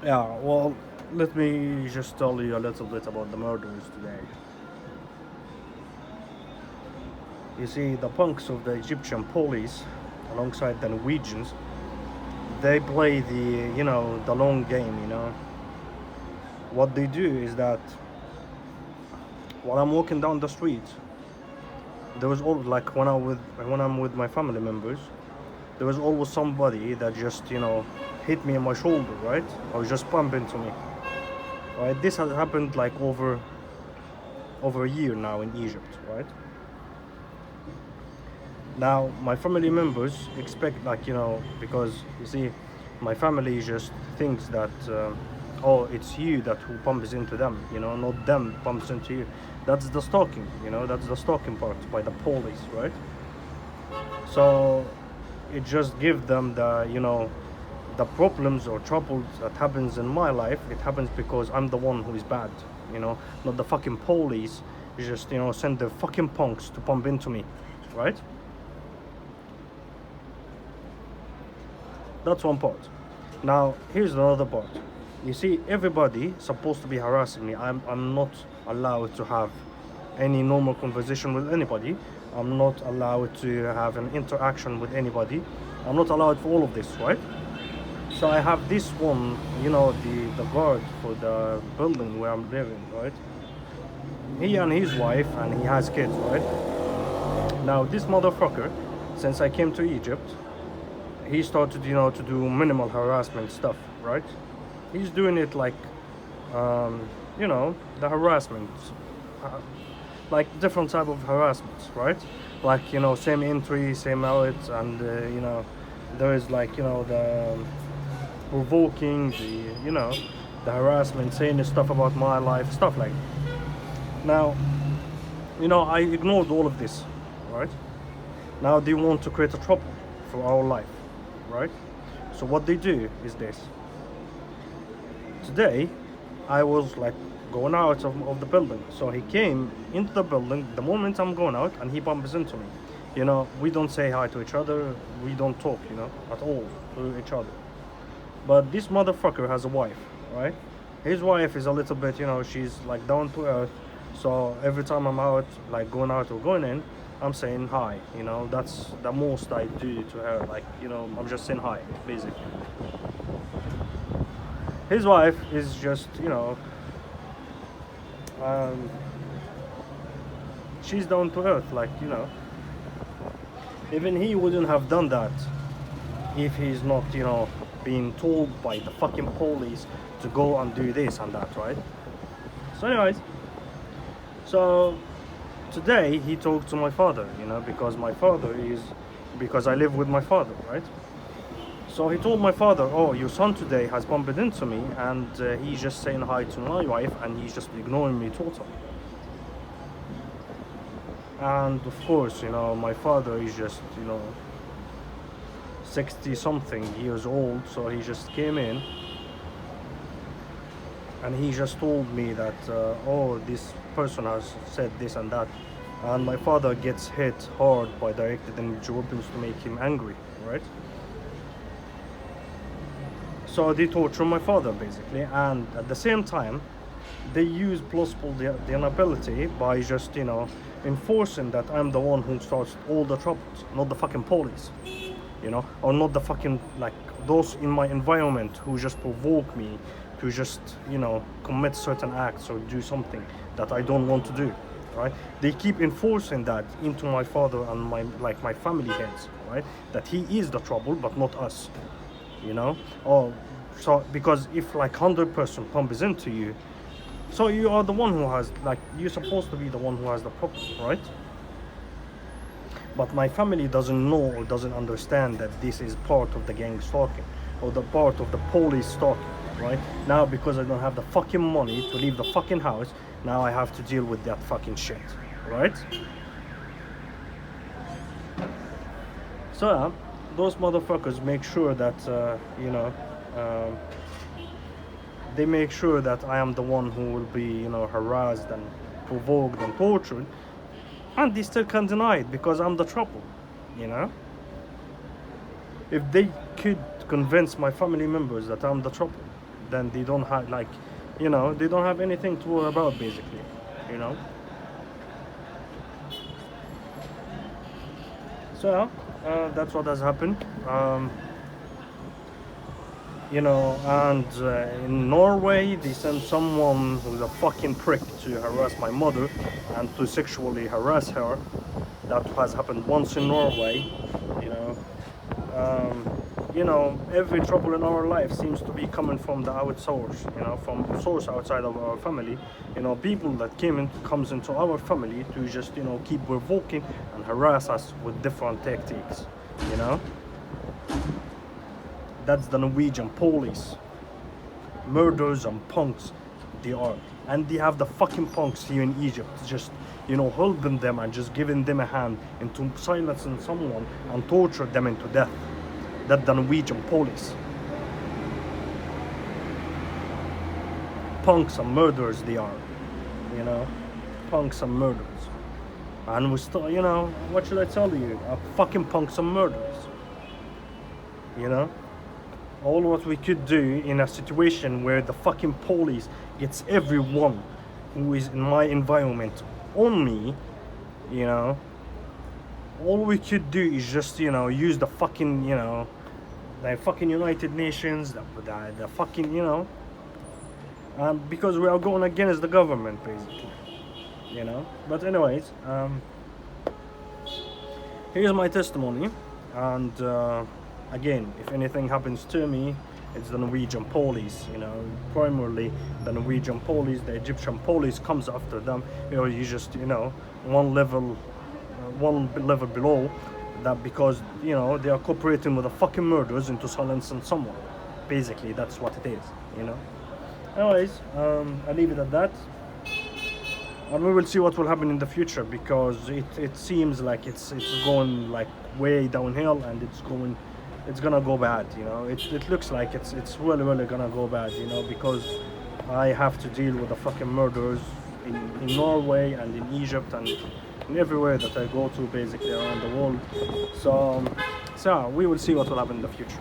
Yeah, well, let me just tell you a little bit about the murders today. You see, the punks of the Egyptian police, alongside the Norwegians, they play the long game. What they do is that while I'm walking down the street, there was always, like, when I'm with my family members, there was always somebody that just, hit me in my shoulder, right? Or just bump into me. Right? This has happened like over a year now in Egypt, right? Now my family members expect, because you see, my family just thinks that oh, it's you that who pumps into them, not them pumps into you. That's the stalking, that's the stalking part by the police, right? So it just gives them the problems or troubles that happens in my life. It happens because I'm the one who is bad, not the fucking police. Just send the fucking punks to pump into me, right? That's one part. Now here's another part. You see, everybody supposed to be harassing me. I'm not allowed to have any normal conversation with anybody. I'm not allowed to have an interaction with anybody. I'm not allowed for all of this, right? So I have this one, the guard for the building where I'm living, right? He and his wife, and he has kids, right? Now this motherfucker, since I came to Egypt, he started, to do minimal harassment stuff, right? He's doing it like, the harassment, uh, like different type of harassments, right? Like, same entry, same out, and there is, like, the provoking, the harassment, saying stuff about my life, stuff like that. Now, I ignored all of this, right? Now they want to create a trouble for our life, right? So what they do is this. Today, I was like going out of the building. So he came into the building the moment I'm going out, and he bumps into me. We don't say hi to each other. We don't talk, at all to each other. But this motherfucker has a wife, right? His wife is a little bit, she's like down to earth. So every time I'm out, like going out or going in, I'm saying hi. That's the most I do to her. Like, I'm just saying hi, basically. His wife is just, um, she's down to earth. Like, even he wouldn't have done that if he's not, being told by the fucking police to go and do this and that, right? So, anyways, so today he talked to my father, because I live with my father, right? So he told my father, "Oh, your son today has bumped into me, and he's just saying hi to my wife, and he's just ignoring me totally." And of course, my father is just, 60 something years old, so he just came in and he just told me that, oh, this person has said this and that. And my father gets hit hard by directed energy weapons to make him angry, right? So they torture my father basically, and at the same time, they use plausible deniability by just, enforcing that I'm the one who starts all the troubles, not the fucking police, or not the fucking, like, those in my environment who just provoke me to just, commit certain acts or do something that I don't want to do, right? They keep enforcing that into my father and my family heads, right? That he is the trouble, but not us, Oh, so because if like 100% pumps into you, so you are the one who has, like, you're supposed to be the one who has the problem, right? But my family doesn't know or doesn't understand that this is part of the gang stalking or the part of the police stalking, right? Now, because I don't have the fucking money to leave the fucking house, now I have to deal with that fucking shit, right? So those motherfuckers make sure that, um, they make sure that I am the one who will be, harassed and provoked and tortured, and they still can't deny it because I'm the trouble, you know. If they could convince my family members that I'm the trouble, then they don't have like, you know, they don't have anything to worry about basically, you know. So that's what has happened. You know, and in Norway they sent someone who's a fucking prick to harass my mother and to sexually harass her. That has happened once in Norway, you know. You know, every trouble in our life seems to be coming from the out source, you know, from source outside of our family. You know, people that comes into our family to just, you know, keep provoking and harass us with different tactics, you know. That's the Norwegian police. Murderers and punks, they are. And they have the fucking punks here in Egypt, just, you know, holding them and just giving them a hand into silencing someone and torture them into death. That's the Norwegian police. Punks and murderers they are, you know. Punks and murderers. And we still, you know, what should I tell you? Fucking punks and murderers. You know? All what we could do in a situation where the fucking police gets everyone who is in my environment on me, you know, all we could do is just, you know, use the fucking, you know, the fucking United Nations, the fucking, you know, because we are going against the government basically, you know. But anyways, here's my testimony, and again, if anything happens to me, it's the Norwegian police, you know, primarily the Norwegian police. The Egyptian police comes after them, you know, you just, you know, one level below that, because, you know, they are cooperating with the fucking murderers into silencing someone. Basically, that's what it is, you know. Anyways, I leave it at that, and we will see what will happen in the future, because it seems like it's going like way downhill, and it's gonna go bad, you know. It looks like it's really gonna go bad, you know, because I have to deal with the fucking murderers in Norway and in Egypt and in everywhere that I go to basically around the world. So we will see what will happen in the future.